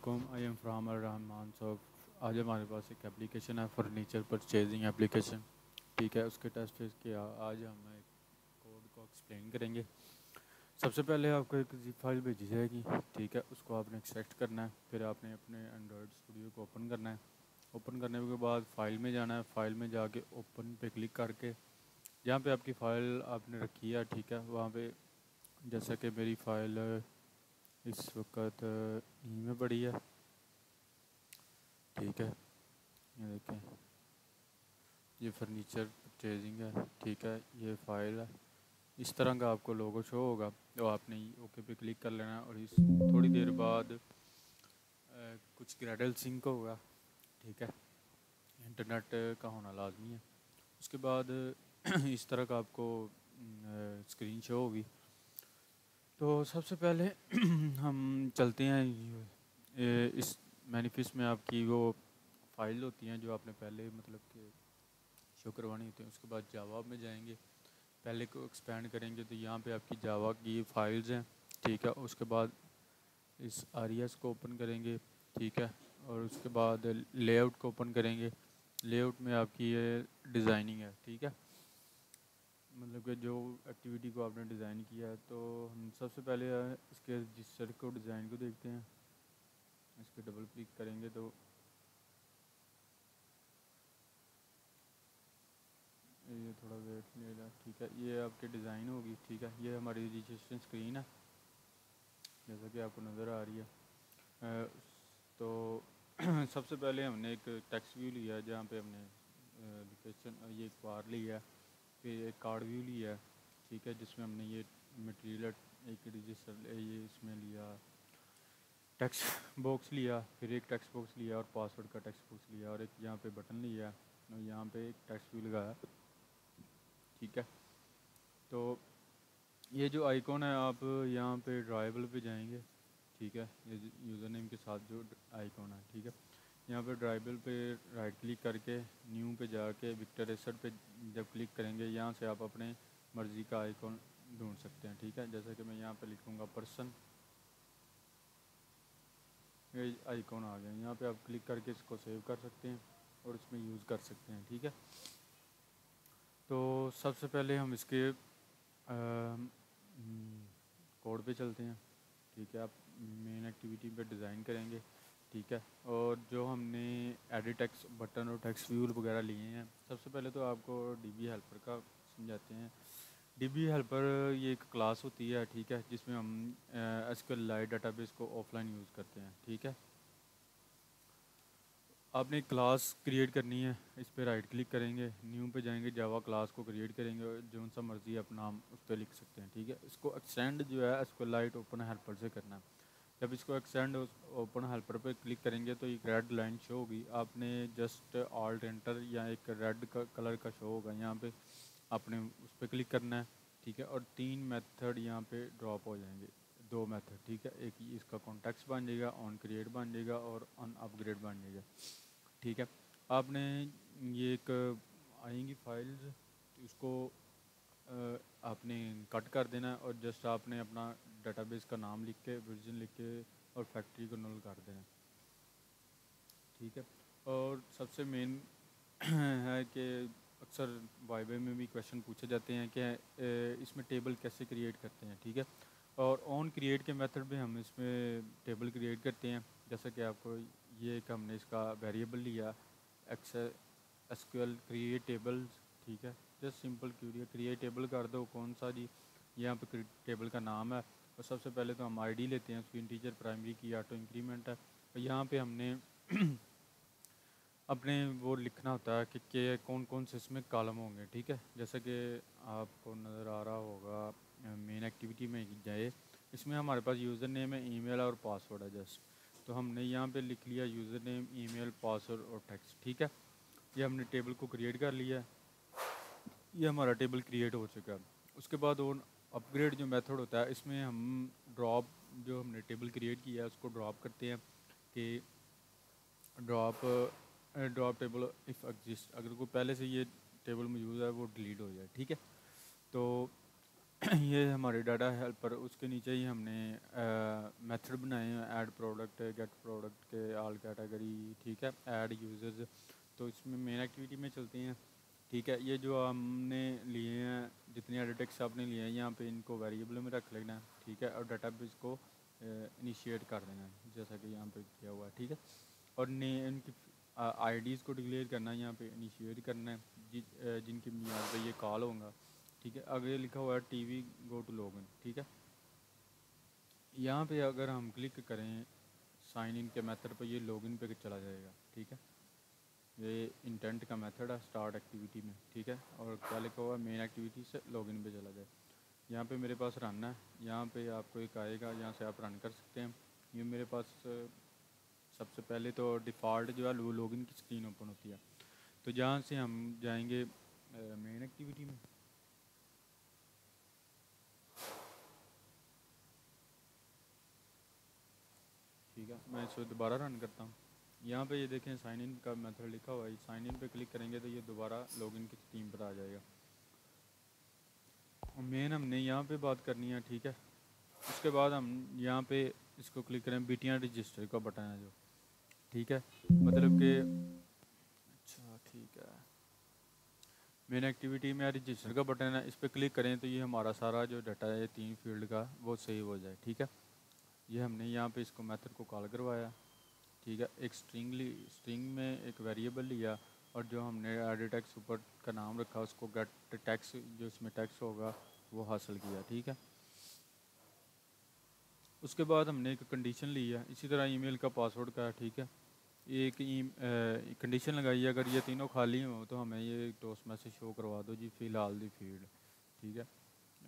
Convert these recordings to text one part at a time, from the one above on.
I am from Rahman सो आज हमारे पास एक एप्लीकेशन है फर्नीचर परचेजिंग एप्लीकेशन। ठीक है, उसके टेस्ट फेस के आज हम एक कोड को एक्सप्लेन करेंगे। सबसे पहले आपको एक zip फाइल भेजी जाएगी। ठीक है, उसको आपने एक्सट्रैक्ट करना है। फिर आपने अपने एंड्रॉयड स्टूडियो को ओपन करना है। ओपन करने के बाद फ़ाइल में जाना है। फ़ाइल में जाके ओपन पे क्लिक करके जहाँ पे आपकी फ़ाइल आपने रखी है, ठीक है, वहाँ पे जैसा कि मेरी फ़ाइल इस वक्त ई में पड़ी है। ठीक है, ये देखें, ये फर्नीचर परचेजिंग है। ठीक है, ये फ़ाइल है। इस तरह का आपको लोगो शो होगा, तो आपने ओके पे क्लिक कर लेना है। और इस थोड़ी देर बाद कुछ ग्रेडल सिंक होगा। ठीक है, इंटरनेट का होना लाजमी है। उसके बाद इस तरह का आपको स्क्रीन शो होगी। तो सबसे पहले हम चलते हैं इस मैनिफेस्ट में आपकी वो फाइल होती हैं जो आपने पहले मतलब कि शो करवानी होती है। उसके बाद जावा में जाएंगे, पहले को एक्सपेंड करेंगे तो यहाँ पे आपकी जावा की फाइल्स हैं। ठीक है, उसके बाद इस आरियास को ओपन करेंगे। ठीक है, और उसके बाद लेआउट को ओपन करेंगे। लेआउट में आपकी ये डिज़ाइनिंग है। ठीक है, मतलब कि जो एक्टिविटी को आपने डिज़ाइन किया है, तो हम सबसे पहले इसके रजिस्टर को डिज़ाइन को देखते हैं। इस पर डबल क्लिक करेंगे तो ये थोड़ा वेट लेगा। ठीक है, ये आपके डिज़ाइन होगी। ठीक है, ये हमारी रजिस्ट्रेशन स्क्रीन है जैसा कि आपको नज़र आ रही है। अ, तो सबसे पहले हमने एक टेक्स्ट व्यू लिया है जहाँ पे हमने लोकेशन ये एक बार लिया है। फिर एक कार्ड व्यू लिया है। ठीक है, जिसमें हमने ये मटेरियल एक रजिस्टर ये इसमें लिया, टेक्स्ट बॉक्स लिया, फिर एक टेक्स्ट बॉक्स लिया और पासवर्ड का टेक्स्ट बॉक्स लिया और एक यहाँ पे बटन लिया और यहाँ पे एक टेक्स्ट व्यू लगाया। ठीक है, तो ये जो आइकॉन है आप यहाँ पे ड्राइवल पे जाएंगे। ठीक है, ये यूज़र नेम के साथ जो आइकॉन है। ठीक है, यहाँ पे ड्राइवल पे राइट क्लिक करके न्यू पे जाके विक्टर एसेट पे जब क्लिक करेंगे, यहाँ से आप अपने मर्ज़ी का आइकॉन ढूंढ सकते हैं। ठीक है, जैसे कि मैं यहाँ पे लिखूँगा पर्सन, ये आइकॉन आ गया। यहाँ पे आप क्लिक करके इसको सेव कर सकते हैं और इसमें यूज़ कर सकते हैं। ठीक है, तो सबसे पहले हम इसके कोड पे चलते हैं। ठीक है, आप मेन एक्टिविटी पे डिज़ाइन करेंगे। ठीक है, और जो हमने एडिट टेक्स्ट बटन और टेक्स्ट व्यू वगैरह लिए हैं, सबसे पहले तो आपको डीबी हेल्पर का समझाते हैं। डीबी हेल्पर ये एक क्लास होती है। ठीक है, जिसमें हम एसक्यूएल लाइट डाटाबेस को ऑफलाइन यूज़ करते हैं। ठीक है, आपने एक क्लास क्रिएट करनी है। इस पर राइट क्लिक करेंगे, न्यू पे जाएंगे, जावा क्लास को क्रिएट करेंगे और जो सा मर्जी अपना नाम उस पर लिख सकते हैं। ठीक है, इसको एक्सटेंड जो है एसक्यूएलाइट ओपन हेल्पर से करना है। जब इसको एक्सटेंड ओपन हेल्पर पे क्लिक करेंगे तो एक रेड लाइन शो होगी। आपने जस्ट ऑल्ट एंटर या एक रेड कलर का शो होगा, यहाँ पे आपने उस पर क्लिक करना है। ठीक है, और 3 मेथड यहाँ पे ड्रॉप हो जाएंगे, 2 मेथड। ठीक है, एक इसका कॉन्टेक्स्ट बन जाएगा, ऑन क्रिएट बन जाएगा और ऑन अपग्रेड बन जाएगा। ठीक है, आपने ये एक आएंगी फाइल्स, उसको आपने कट कर देना है और जस्ट आपने अपना डेटाबेस का नाम लिख के वर्जन लिख के और फैक्ट्री को नल कर देना। ठीक है, और सबसे मेन है कि अक्सर वाइवे में भी क्वेश्चन पूछे जाते हैं कि इसमें टेबल कैसे क्रिएट करते हैं। ठीक है, और ऑन क्रिएट के मेथड में हम इसमें टेबल क्रिएट करते हैं। जैसा कि आपको ये एक हमने इसका वेरिएबल लिया एक्सेल एसक्यूएल क्रिएट टेबल्स। ठीक है, जस्ट सिंपल क्रिएट टेबल कर दो, कौन सा जी, यहाँ पे टेबल का नाम है। और सबसे पहले तो हम आईडी लेते हैं, उसकी इंटीजर प्राइमरी की ऑटो इंक्रीमेंट है। और यहाँ पे हमने अपने वो लिखना होता है कि कौन कौन से इसमें कॉलम होंगे। ठीक है, जैसे कि आपको नज़र आ रहा होगा मेन एक्टिविटी में जाए, इसमें हमारे पास यूज़र नेम है, ईमेल और पासवर्ड है जस्ट। तो हमने यहाँ पे लिख लिया यूज़र नेम, ईमेल, पासवर्ड और टेक्स्ट। ठीक है, ये हमने टेबल को क्रिएट कर लिया है। ये हमारा टेबल क्रिएट हो चुका है। उसके बाद वो अपग्रेड जो मेथड होता है, इसमें हम ड्रॉप जो हमने टेबल क्रिएट किया है उसको ड्रॉप करते हैं कि drop drop table if exist, अगर कोई पहले से ये टेबल मौजूद है वो डिलीट हो जाए। ठीक है, तो ये हमारे डाटा हेल्पर, उसके नीचे ही हमने मेथड बनाए हैं, ऐड प्रोडक्ट, गेट प्रोडक्ट के, ऑल कैटेगरी, ठीक है, ऐड यूजर्स। तो इसमें मेन एक्टिविटी में चलते हैं, ठीक है। ये जो हमने लिए हैं, जितने एडिटेक्स आपने लिए हैं, यहाँ पे इनको वेरिएबल में रख लेना है, ठीक है, और डाटाबेस को इनिशिएट कर देना है जैसा कि यहाँ पे किया हुआ है, ठीक है। और ने इनकी आईडीज़ को डिक्लेयर करना है, यहाँ पे इनिशिएट करना है, जिनकी बुनियाद पे ये कॉल होगा, ठीक है। आगे लिखा हुआ है टीवी गो टू लॉगिन, ठीक है। यहाँ पे अगर हम क्लिक करें साइन इन के मेथड पर, ये लॉगिन पे चला जाएगा, ठीक है। ये इंटेंट का मेथड है स्टार्ट एक्टिविटी में, ठीक है। और क्या लिखा हुआ है, मेन एक्टिविटी से लॉगिन पे चला जाए। यहाँ पे मेरे पास रन है, यहाँ पे आपको एक आएगा, यहाँ से आप रन कर सकते हैं। ये मेरे पास सबसे पहले तो डिफ़ॉल्ट जो है वो लॉगिन की स्क्रीन ओपन होती है। तो जहाँ से हम जाएंगे मेन एक्टिविटी में, ठीक है। मैं इसे दोबारा रन करता हूँ। यहाँ पे ये देखें साइन इन का मेथड लिखा हुआ है, साइन इन पे क्लिक करेंगे तो ये दोबारा लॉगिन की स्क्रीन पर आ जाएगा। और मेन हमने यहाँ पे बात करनी है, ठीक है। उसके बाद हम यहाँ पे इसको क्लिक करें, बीटीआर रजिस्टर का बटन है जो, ठीक है, मतलब कि अच्छा ठीक है, मेन एक्टिविटी में रजिस्टर का बटन है, इस पर क्लिक करें तो ये हमारा सारा जो डाटा है 3 फील्ड का वो सेव हो जाए, ठीक है। ये हमने यहाँ पे इसको मेथड को कॉल करवाया, ठीक है। एक स्ट्रिंग में एक वेरिएबल लिया, और जो हमने एडिट टेक्स्ट ऊपर का नाम रखा उसको गेट टेक्स्ट, जो इसमें टेक्स्ट होगा वो हासिल किया, ठीक है। उसके बाद हमने एक कंडीशन ली है, इसी तरह ईमेल का पासवर्ड का, ठीक है। एक कंडीशन लगाई है, अगर ये तीनों खाली हो तो हमें ये टोस्ट मैसेज शो करवा दो जी फ़िलहाल दी फील्ड, ठीक है।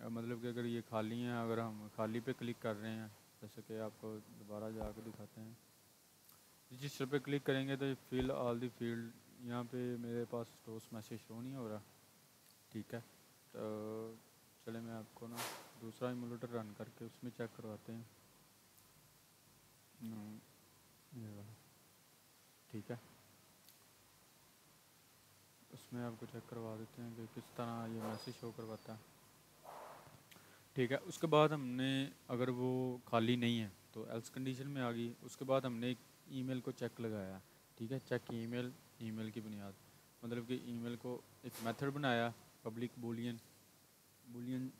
मतलब कि अगर ये खाली हैं, अगर हम खाली पे क्लिक कर रहे हैं, जैसे कि आपको दोबारा जाकर दिखाते हैं, रजिस्टर पे क्लिक करेंगे तो फिल ऑल दी फील्ड, यहाँ पे मेरे पास टोस्ट मैसेज शो नहीं हो रहा, ठीक है। तो चले मैं आपको ना दूसरा इमुलेटर रन करके उसमें चेक करवाते हैं, ये वाला, ठीक है। उसमें आपको चेक करवा देते हैं कि किस तरह ये मैसेज शो करवाता है, ठीक है। उसके बाद हमने अगर वो खाली नहीं है तो एल्स कंडीशन में आ गई। उसके बाद हमने एक ईमेल को चेक लगाया, ठीक है, चेक ईमेल की बुनियाद, मतलब कि ईमेल को एक मेथड बनाया पब्लिक बूलियन बूलियन,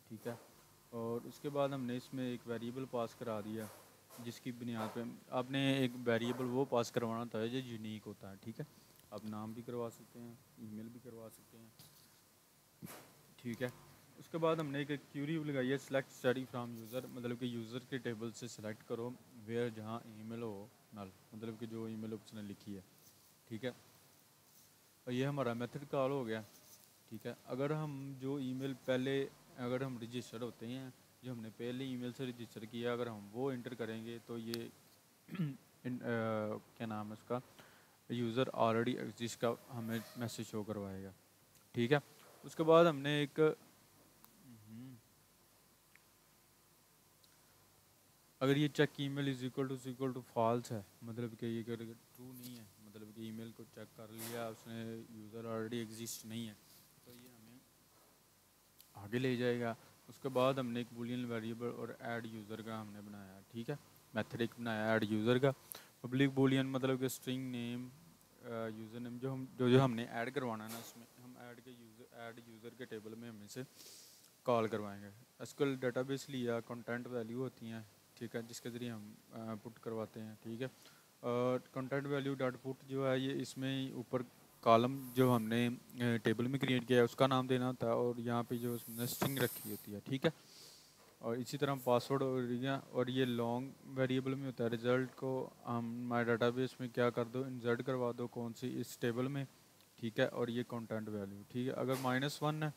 ठीक है। और उसके बाद हमने इसमें एक वेरिएबल पास करा दिया, जिसकी बुनियाद पे आपने एक वेरिएबल वो पास करवाना था जो यूनिक होता है, ठीक है। आप नाम भी करवा सकते हैं, ईमेल भी करवा सकते हैं, ठीक है। उसके बाद हमने एक क्यूरी लगाई है, सेलेक्ट स्टडी फ्राम यूज़र, मतलब कि यूज़र के टेबल से सिलेक्ट करो वेयर, जहाँ ईमेल हो नल, मतलब कि जो ईमेल उसने लिखी है, ठीक है। और ये हमारा मेथड कॉल हो गया, ठीक है। अगर हम जो ईमेल पहले, अगर हम रजिस्टर होते हैं, जो हमने पहले ईमेल से रजिस्टर किया, अगर हम वो इंटर करेंगे तो ये क्या नाम है उसका, यूज़र ऑलरेडी एग्जिस्ट का हमें मैसेज शो करवाएगा, ठीक है। उसके बाद हमने एक अगर ये check email is equal to false है, मतलब कि ये अगर ट्रू नहीं है, मतलब कि ईमेल को चेक कर लिया उसने, यूज़र ऑलरेडी एग्जिस्ट नहीं है, तो ये हमें आगे ले जाएगा। उसके बाद हमने एक बूलियन वेरिएबल और ऐड यूज़र का हमने बनाया, ठीक है, मेथड एक बनाया ऐड यूज़र का। पब्लिक बूलियन मतलब कि स्ट्रिंग नेम, यूज़र नेम, जो हमने ऐड करवाना है ना, उसमें हम ऐड यूज़र के टेबल में हम इसे कॉल करवाएंगे। एसक्यूएल डेटाबेस लिया, कंटेंट वैल्यू होती हैं, ठीक है, जिसके ज़रिए हम पुट करवाते हैं, ठीक है। और कंटेंट वैल्यू डॉट पुट जो है, ये इसमें ऊपर कॉलम जो हमने टेबल में क्रिएट किया है उसका नाम देना होता है, और यहाँ पे जो उसने स्ट्रिंग रखी होती है, ठीक है। और इसी तरह पासवर्ड और ये लॉन्ग वेरिएबल में होता है। रिज़ल्ट को हम माई डाटाबेस में क्या कर दो, इंसर्ट करवा दो, कौन सी, इस टेबल में, ठीक है। और ये कंटेंट वैल्यू, ठीक है। अगर -1 है,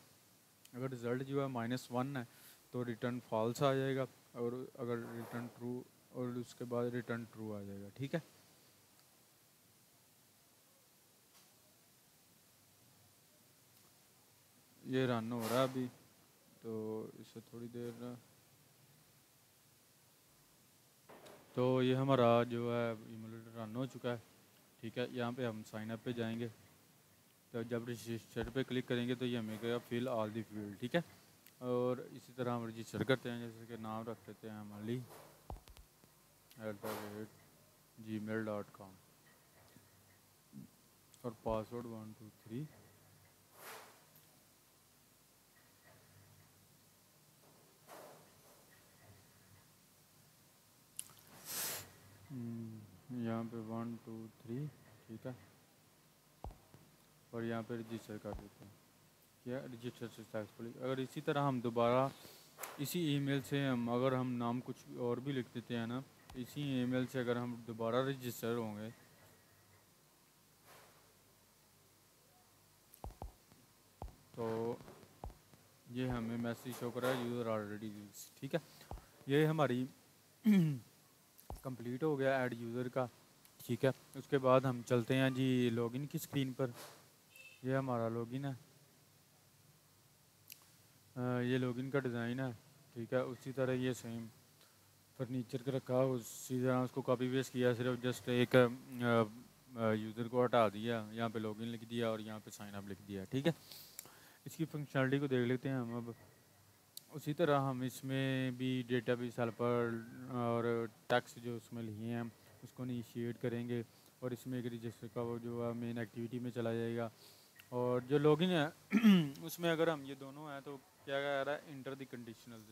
अगर रिज़ल्ट जो है -1 है तो रिटर्न फॉल्स आ जाएगा, और अगर रिटर्न ट्रू, और उसके बाद रिटर्न ट्रू आ जाएगा, ठीक है। ये रन हो रहा है अभी, तो इससे थोड़ी देर, तो ये हमारा जो है इमुलेटर रन हो चुका है, ठीक है। यहाँ पे हम साइन अप पे जाएंगे, तो जब रजिस्टर पे क्लिक करेंगे तो ये हमें कहेगा फिल ऑल दी फील्ड, ठीक है। और इसी तरह हम रजिस्टर करते हैं, जैसे कि नाम रख लेते हैं हम ali@gmail.com और पासवर्ड 123। यहाँ पे 123, ठीक है, और यहाँ पे रजिस्टर कर देते हैं। क्या रजिस्टर सक्सेसफुली। अगर इसी तरह हम दोबारा इसी ईमेल से अगर हम नाम कुछ और भी लिख देते हैं ना, इसी ईमेल से अगर हम दोबारा रजिस्टर होंगे तो ये हमें मैसेज शो कर रहा है यूज़र ऑलरेडी यूज, ठीक है। ये हमारी कंप्लीट हो गया ऐड यूज़र का, ठीक है। उसके बाद हम चलते हैं जी लॉगिन की स्क्रीन पर। ये हमारा लॉगिन है, ये लॉगिन का डिज़ाइन है, ठीक है। उसी तरह ये सेम फर्नीचर का रखा, उसी तरह उसको कॉपी पेस्ट किया, सिर्फ जस्ट एक यूज़र को हटा दिया, यहाँ पे लॉगिन लिख दिया और यहाँ पे साइन अप लिख दिया, ठीक है। इसकी फंक्शनलिटी को देख लेते हैं हम अब। उसी तरह हम इसमें भी डेटाबेस हेल्पर और टैक्स जो उसमें लिए हैं उसको इनिशिएट करेंगे और इसमें एक रजिस्टर का वो जो है मेन एक्टिविटी में चला जाएगा। और जो लॉगिन है उसमें अगर हम ये दोनों हैं तो क्या कह रहा है, इंटर द कंडीशनल्स।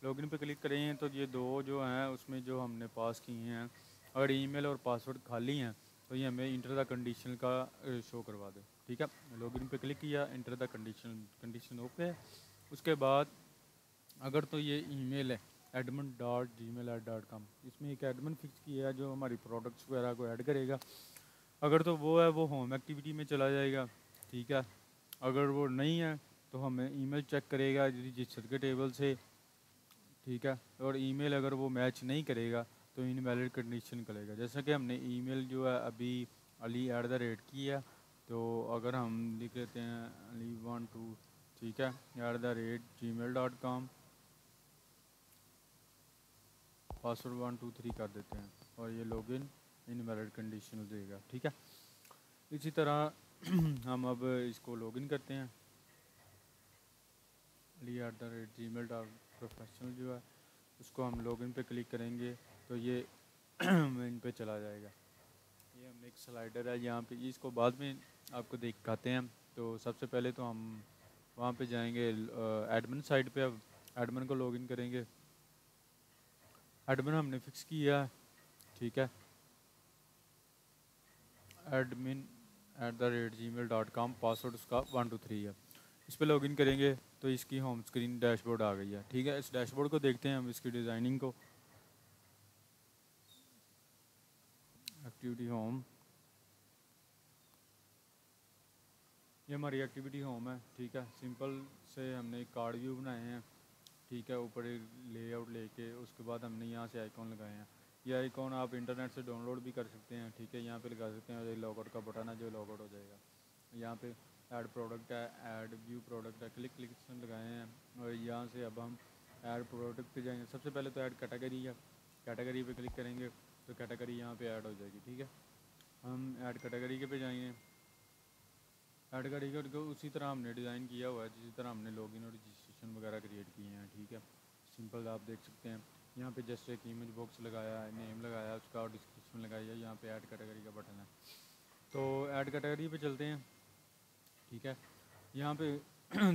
लॉगिन पे क्लिक करेंगे तो ये दो जो हैं उसमें जो हमने पास किए हैं, अगर ईमेल और पासवर्ड खाली हैं तो ये हमें इंटर द कंडीशन का शो करवा दे, ठीक है। लॉगिन पे क्लिक किया, इंटर द कंडीशन ओके है। उसके बाद अगर तो ये ईमेल है admin.gmail.com, इसमें एक एडमिन फिक्स किया है जो हमारी प्रोडक्ट्स वगैरह को ऐड करेगा। अगर तो वो है वो होम एक्टिविटी में चला जाएगा, ठीक है। अगर वो नहीं है तो हमें ईमेल चेक करेगा रजिस्टर के टेबल से, ठीक है। और ईमेल अगर वो मैच नहीं करेगा तो इनवैलिड कंडीशन करेगा। जैसा कि हमने ईमेल जो है अभी ali@ की है, तो अगर हम लिख लेते हैं ali12, ठीक है, @gmail.com, पासवर्ड 123 कर देते हैं और ये लॉगिन इनवैलिड कंडीशन देगा, ठीक है। इसी तरह हम अब इसको लॉगिन करते हैं ali@gmail.professional जो है उसको हम लॉगिन पे क्लिक करेंगे तो ये इन पे चला जाएगा। ये हमने एक स्लाइडर है यहाँ पे, इसको बाद में आपको दिखाते हैं। तो सबसे पहले तो हम वहाँ पे जाएंगे एडमिन साइड पे, अब एडमिन को लॉगिन करेंगे। एडमिन हमने फिक्स किया है, ठीक है, admin@gmail.com, पासवर्ड उसका 123 है। इस पर लॉगिन करेंगे तो इसकी होम स्क्रीन डैशबोर्ड आ गई है, ठीक है। इस डैशबोर्ड को देखते हैं हम, इसकी डिज़ाइनिंग को। एक्टिविटी होम, ये हमारी एक्टिविटी होम है, ठीक है। सिंपल से हमने एक कार्ड व्यू बनाए हैं, ठीक है, ऊपर लेआउट लेके उसके बाद हमने यहाँ से आइकॉन लगाए हैं। ये आइकॉन आप इंटरनेट से डाउनलोड भी कर सकते हैं, ठीक है। यहाँ पे लगा सकते हैं, ये लॉगआउट का बटन है जो लॉगआउट हो जाएगा। यहाँ पे ऐड प्रोडक्ट है, ऐड व्यू प्रोडक्ट है, क्लिक लगाए हैं और यहाँ से अब हम ऐड प्रोडक्ट पे जाएंगे। सबसे पहले तो ऐड कैटेगरी है, कैटेगरी पे क्लिक करेंगे तो कैटेगरी यहाँ पे ऐड हो जाएगी, ठीक है। हम ऐड कैटेगरी के पे जाएंगे, ऐड कैटेगरी को उसी तरह हमने डिज़ाइन किया हुआ है जिसी तरह हमने लॉगिन और रजिस्ट्रेशन वगैरह क्रिएट किए हैं, ठीक है। सिंपल आप देख सकते हैं, यहाँ पे जस्ट एक इमेज बॉक्स लगाया है, नेम लगाया है उसका और डिस्क्रिप्शन लगाई है, यहाँ पे ऐड कैटेगरी का बटन है। तो ऐड कैटेगरी पे चलते हैं, ठीक है। यहाँ पे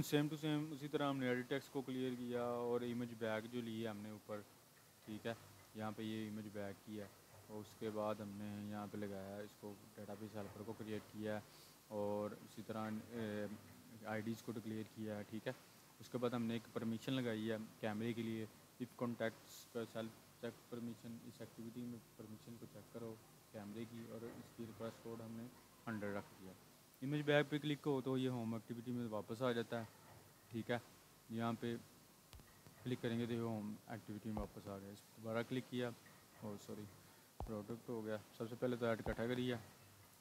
सेम टू सेम उसी तरह हमने एडिट टेक्स्ट को क्लियर किया और इमेज बैग जो ली है हमने ऊपर, ठीक है। यहाँ पे ये इमेज बैग किया और उसके बाद हमने यहाँ पे लगाया इसको डेटाबेस हेल्पर को क्रिएट किया है और उसी तरह आईडीज़ को क्लियर किया है, ठीक है। उसके बाद हमने एक परमिशन लगाई है कैमरे के लिए, इफ़ कॉन्टैक्ट्स का सेल्फ चेक परमिशन, इस एक्टिविटी में परमिशन को चेक करो कैमरे की, और इसकी रिक्वेस्ट कोड हमने 100 रख दिया। इमेज बैग पे क्लिक हो तो ये होम एक्टिविटी में वापस आ जाता है, ठीक है। यहाँ पे क्लिक करेंगे तो ये होम एक्टिविटी में वापस आ गया। इस पर दोबारा क्लिक किया, और सॉरी प्रोडक्ट हो गया। सबसे पहले तो ऐड कैटेगरी है,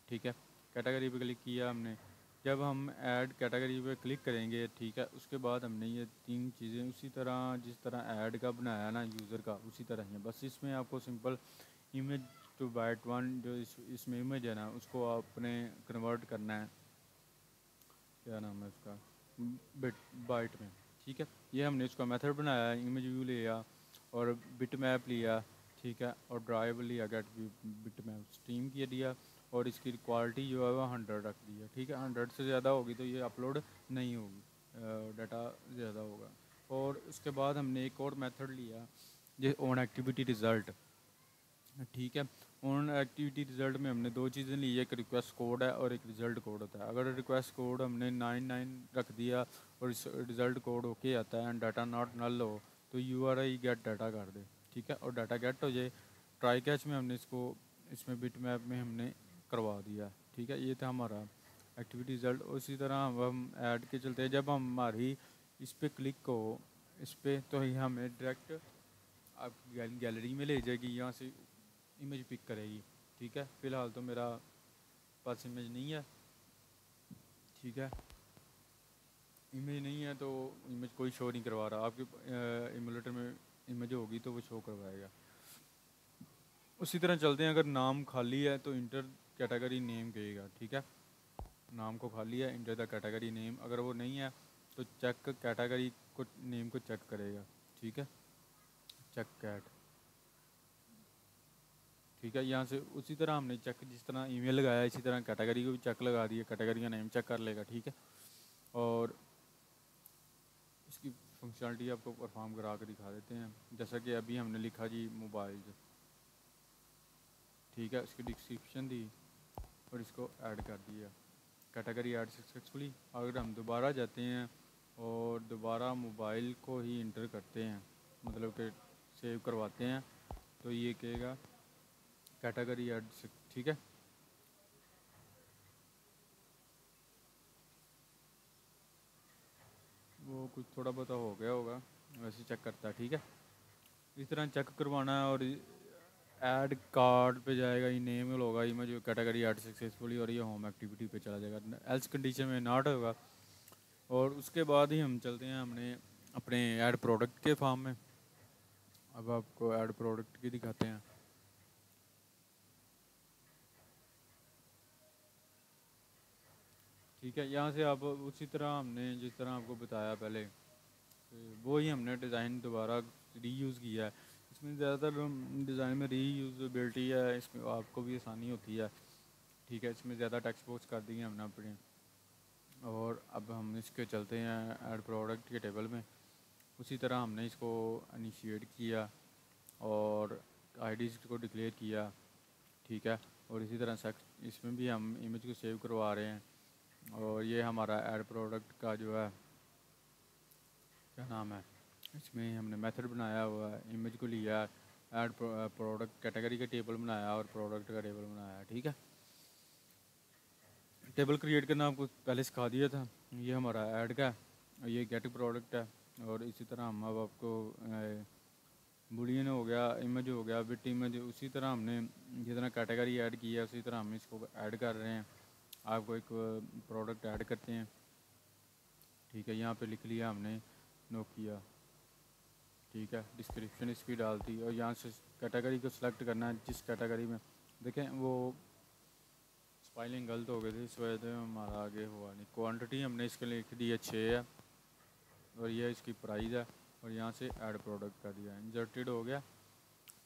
ठीक है। कैटेगरी पे क्लिक किया हमने, जब हम ऐड कैटेगरी पे क्लिक करेंगे, ठीक है, उसके बाद हमने ये 3 चीज़ें उसी तरह जिस तरह ऐड का बनाया ना यूज़र का उसी तरह ही है, बस इसमें आपको simple image to byte one जो इसमें इमेज है ना उसको आपने कन्वर्ट करना है, क्या नाम है उसका, बिट बाइट में, ठीक है। ये हमने इसका मेथड बनाया, इमेज व्यू लिया और बिट मैप लिया, ठीक है, और ड्राइव लिया, गेट बिट मैप स्ट्रीम किया दिया, और इसकी क्वालिटी जो है वो 100 रख दी है, ठीक है। 100 से ज़्यादा होगी तो ये अपलोड नहीं होगी, डाटा ज़्यादा होगा। और उसके बाद हमने एक और मेथड लिया, ये ऑन एक्टिविटी रिज़ल्ट, ठीक है। ऑन एक्टिविटी रिज़ल्ट में हमने दो चीज़ें ली है, एक रिक्वेस्ट कोड है और एक रिज़ल्ट कोड होता है। अगर रिक्वेस्ट कोड हमने 99 रख दिया और रिज़ल्ट कोड ओके आता है एंड डाटा नॉट नल हो तो URI गेट डाटा कर दे, ठीक है, और डाटा गेट हो जाए। ट्राई कैच में हमने इसको इसमें बिट मैप में हमने करवा दिया, ठीक है। ये था हमारा एक्टिविटी रिज़ल्ट। उसी तरह हम ऐड के चलते हैं, जब हम हमारी इस पर क्लिक हो इस पर तो ये हमें डायरेक्ट आप गैलरी में ले जाएगी, यहाँ से इमेज पिक करेगी, ठीक है। फ़िलहाल तो मेरा पास इमेज नहीं है, ठीक है, इमेज नहीं है तो इमेज कोई शो नहीं करवा रहा। आपके इमुलेटर में इमेज होगी तो वो शो करवाएगा। उसी तरह चलते हैं, अगर नाम खाली है तो इंटर कैटेगरी नेम कहेगा, ठीक है। नाम को खाली है, इंटर द कैटेगरी नेम। अगर वो नहीं है तो चेक कैटेगरी को नेम को चेक करेगा, ठीक है, चेक कैट, ठीक है। यहाँ से उसी तरह हमने चेक जिस तरह ईमेल लगाया इसी तरह कैटेगरी को भी चेक लगा दिया, कैटेगरी का नेम चेक कर लेगा, ठीक है। और इसकी फंक्शनलिटी आपको परफॉर्म करा कर दिखा देते हैं। जैसा कि अभी हमने लिखा जी मोबाइल, ठीक है, इसकी डिस्क्रिप्शन दी और इसको ऐड कर दिया, कैटेगरी ऐड सक्सेसफुली। अगर हम दोबारा जाते हैं और दोबारा मोबाइल को ही इंटर करते हैं, मतलब कि सेव करवाते हैं, तो ये कहेगा कैटेगरी ऐड, ठीक है। वो कुछ थोड़ा बहुत हो गया होगा, वैसे चेक करता है, ठीक है। इस तरह चेक करवाना है और ऐड कार्ड पे जाएगा, ये नेम होगा इमेज कैटेगरी ऐड सक्सेसफुली और ये होम एक्टिविटी पे चला जाएगा, एल्स कंडीशन में नॉट होगा। और उसके बाद ही हम चलते हैं हमने अपने ऐड प्रोडक्ट के फॉर्म में। अब आपको ऐड प्रोडक्ट की दिखाते हैं, ठीक है। यहाँ से आप उसी तरह हमने जिस तरह आपको बताया पहले वो ही हमने डिज़ाइन दोबारा रीयूज़ किया है। इसमें ज़्यादातर डिज़ाइन में रीयूज़बिलिटी है, इसमें आपको भी आसानी होती है, ठीक है। इसमें ज़्यादा टेक्स्ट बॉक्स कर दिए हमने अपने। और अब हम इसके चलते हैं ऐड प्रोडक्ट के टेबल में। उसी तरह हमने इसको इनिशिएट किया और आईडीज़ को डिक्लेयर किया, ठीक है। और इसी तरह इसमें भी हम इमेज को सेव करवा रहे हैं। और ये हमारा ऐड प्रोडक्ट का जो है क्या नाम है, इसमें हमने मेथड बनाया हुआ है, इमेज को लिया, ऐड प्रोडक्ट कैटेगरी का टेबल बनाया और प्रोडक्ट का टेबल बनाया, ठीक है। टेबल क्रिएट करना आपको पहले सिखा दिया था। ये हमारा ऐड का है, ये गेट प्रोडक्ट है। और इसी तरह हम अब आपको बुलियन हो गया, इमेज हो गया, बिट इमेज, उसी तरह हमने जितना कैटेगरी ऐड की है उसी तरह हम इसको ऐड कर रहे हैं। आपको एक प्रोडक्ट ऐड करते हैं, ठीक है। यहाँ पे लिख लिया हमने नोकिया, ठीक है। डिस्क्रिप्शन इसकी डालती और यहाँ से कैटेगरी को सिलेक्ट करना है जिस कैटेगरी में, देखें वो स्पेलिंग गलत हो गई थी इस वजह से हमारा आगे हुआ नहीं। क्वांटिटी हमने इसके लिए लिख दी है 6 है और ये इसकी प्राइस है और यहाँ से ऐड प्रोडक्ट कर दिया, इंजर्टेड हो गया,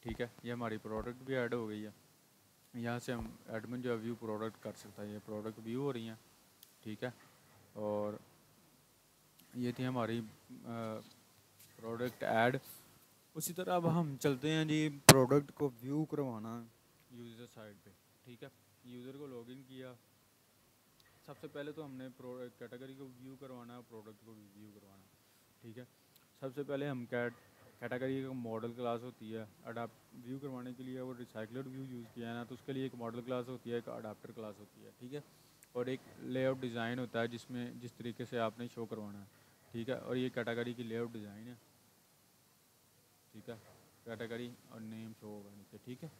ठीक है। ये हमारी प्रोडक्ट भी ऐड हो गई है। यहाँ से हम एडमिन जो है व्यू प्रोडक्ट कर सकता है, ये प्रोडक्ट व्यू हो रही हैं, ठीक है। और ये थी हमारी प्रोडक्ट ऐड। उसी तरह अब हम चलते हैं जी प्रोडक्ट को व्यू करवाना यूज़र साइड पे, ठीक है। यूज़र को लॉगिन किया, सबसे पहले तो हमने कैटेगरी को व्यू करवाना है, प्रोडक्ट को भी व्यू करवाना है, ठीक है। सबसे पहले हम कैटेगरी का मॉडल क्लास होती है, अडाप्ट व्यू करवाने के लिए वो रिसाइकलर व्यू यूज़ किया है ना, तो उसके लिए एक मॉडल क्लास होती है, एक अडाप्टर क्लास होती है, ठीक है। और एक लेआउट डिज़ाइन होता है जिसमें जिस तरीके से आपने शो करवाना है, ठीक है। और ये कैटेगरी की लेआउट डिज़ाइन है, ठीक है। कैटेगरी और नेम शो होगा नीचे, ठीक है।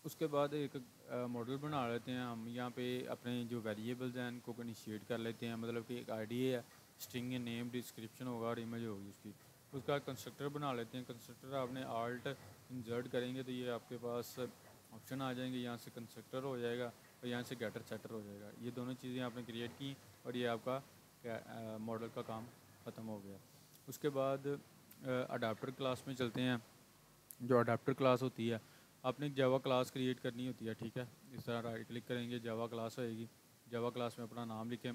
उसके बाद एक मॉडल बना लेते हैं हम। यहाँ पे अपने जो वेरिएबल्स हैं उनको इनिशिएट कर लेते हैं, मतलब कि एक आईडी है, स्ट्रिंग नेम, डिस्क्रिप्शन होगा और इमेज होगी उसकी। उसका कंस्ट्रक्टर बना लेते हैं। कंस्ट्रक्टर आपने आल्ट इंसर्ट करेंगे तो ये आपके पास ऑप्शन आ जाएंगे, यहाँ से कंस्ट्रक्टर हो जाएगा और यहाँ से गेटर सेटर हो जाएगा। ये दोनों चीज़ें आपने क्रिएट की और ये आपका मॉडल का काम ख़त्म हो गया। उसके बाद अडाप्टर क्लास में चलते हैं। जो अडाप्टर क्लास होती है, आपने एक जावा क्लास क्रिएट करनी होती है, ठीक है। इस तरह राइट क्लिक करेंगे, जावा क्लास होएगी। जावा क्लास में अपना नाम लिखें,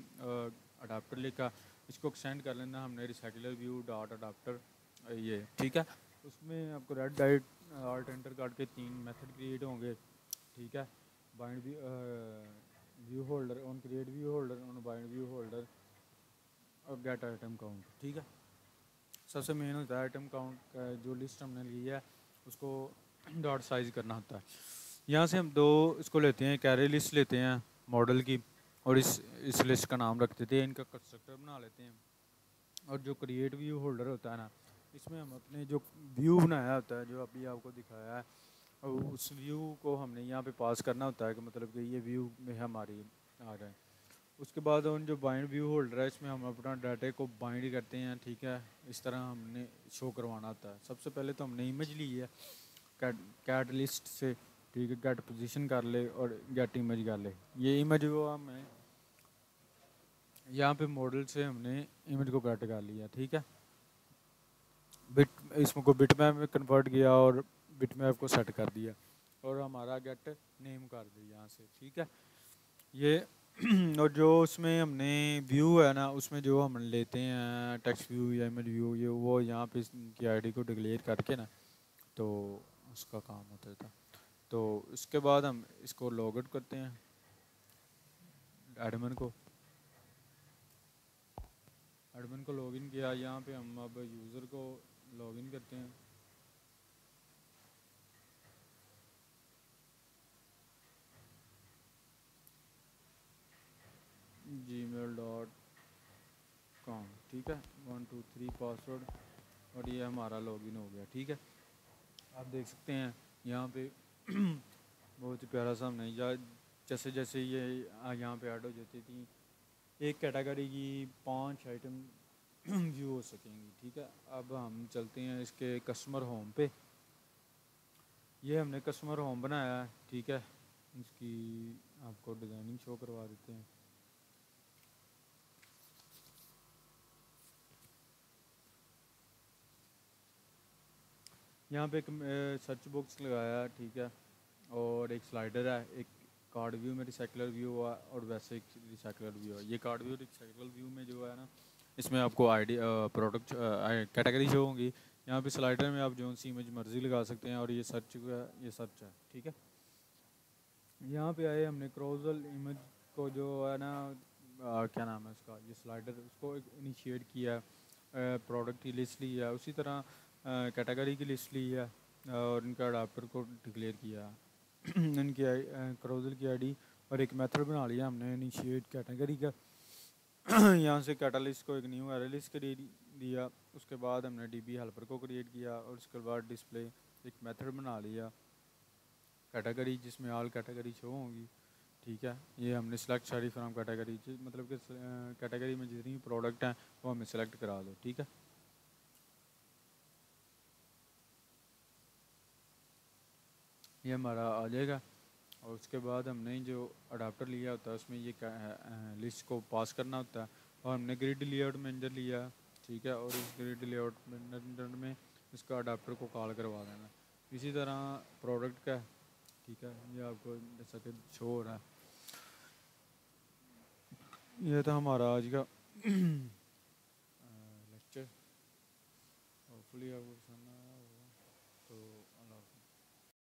अडाप्टर लिखा, इसको एक्सटेंड कर लेना हमने रिसाइकलर व्यू डॉट अडाप्टर, ये ठीक है। उसमें आपको red diet art enter card के 3 मेथड क्रिएट होंगे, ठीक है। Bind view holder, on create view holder, on bind view holder और गेट आइटम काउंट, ठीक है। सबसे मेन होता है आइटम काउंट का, जो लिस्ट हमने ली है उसको डॉट साइज करना होता है। यहाँ से हम दो इसको लेते हैं, कैरे लिस्ट लेते हैं मॉडल की, और इस लिस्ट का नाम रख देते हैं, इनका कंस्ट्रक्टर बना लेते हैं। और जो क्रिएट व्यू होल्डर होता है ना, इसमें हम अपने जो व्यू बनाया होता है, जो अभी आपको दिखाया है, और उस व्यू को हमने यहाँ पे पास करना होता है कि मतलब कि ये व्यू में हमारी आ रहा है। उसके बाद उन जो बाइंड व्यू होल्डर है, इसमें हम अपना डाटा को बाइंड करते हैं, ठीक है। इस तरह हमने शो करवाना होता है। सबसे पहले तो हमने इमेज ली है कैट लिस्ट से, ठीक है। गेट पोजीशन कर ले और गेट इमेज कर ले। ये इमेज वो हमें यहाँ पे मॉडल से हमने इमेज को गेट कर लिया, ठीक है। बिट इसमें को बिट मैप में कन्वर्ट किया और बिट मैप को सेट कर दिया और हमारा गेट नेम कर दिया यहाँ से, ठीक है। ये और जो उसमें हमने व्यू है ना, उसमें जो हम लेते हैं टेक्स्ट व्यू या इमेज व्यू, ये वो यहाँ पे इनकी आईडी को डिक्लेयर करके ना, तो उसका काम होता था। तो इसके बाद हम इसको लॉग आउट करते हैं एडमिन को लॉगिन किया। यहाँ पे हम अब यूज़र को लॉगिन करते हैं। gmail.com, ठीक है। 1 2 3 पासवर्ड, और ये हमारा लॉगिन हो गया, ठीक है। आप देख सकते हैं यहाँ पे बहुत ही प्यारा सा हमने, या जैसे जैसे ये यहाँ पे ऐड हो जाती थी, एक कैटेगरी की 5 आइटम व्यू हो सकेंगी, ठीक है। अब हम चलते हैं इसके कस्टमर होम पे। ये हमने कस्टमर होम बनाया है, ठीक है। इसकी आपको डिज़ाइनिंग शो करवा देते हैं। यहाँ पे एक सर्च बॉक्स लगाया है, ठीक है। और एक स्लाइडर है, एक कार्ड व्यू में रिसाइकलर व्यू हुआ और वैसे एक रिसाइकलर व्यू है। ये कार्ड व्यू रिसाइकलर व्यू में जो है ना, इसमें आपको आईडी प्रोडक्ट कैटेगरी शो होंगी। यहाँ पे स्लाइडर में आप जो सी इमेज मर्जी लगा सकते हैं, और ये सर्च है, ठीक है। यहाँ पे आए हमने क्रोजल इमेज को जो है ना, क्या नाम है उसका, ये स्लाइडर, उसको इनिशिएट किया, प्रोडक्ट की लिस्ट ली है, उसी तरह कैटेगरी की लिस्ट ली है, और इनका अडाप्टर को डिक्लेयर किया इनकी क्रोजल की आईडी, और एक मेथड बना लिया हमने इनिशिएट कैटेगरी का यहाँ से कैटालिस्ट को एक न्यू एरे लिस्ट क्रिएट दिया। उसके बाद हमने डीबी हेल्पर को क्रिएट किया, और उसके बाद डिस्प्ले एक मेथड बना लिया कैटेगरी, जिसमें ऑल कैटेगरी शो होंगी, ठीक है। ये हमने सेलेक्ट सारी फ्रॉम कैटेगरी, मतलब कि कैटेगरी में जितनी भी प्रोडक्ट हैं वो हमें सेलेक्ट करा दो, ठीक है। ये हमारा आ जाएगा। और उसके बाद हमने जो अडाप्टर लिया होता है उसमें ये लिस्ट को पास करना होता है, और हमने ग्रिड लेआउट मैनेजर लिया, ठीक है। और इस ग्रिड लेआउट मैनेजर में इसका अडाप्टर को कॉल करवा देना। इसी तरह प्रोडक्ट का, ठीक है। ये आपको जैसा कि शो हो रहा है, ये था हमारा आज का लेक्चर। होपफुली आपको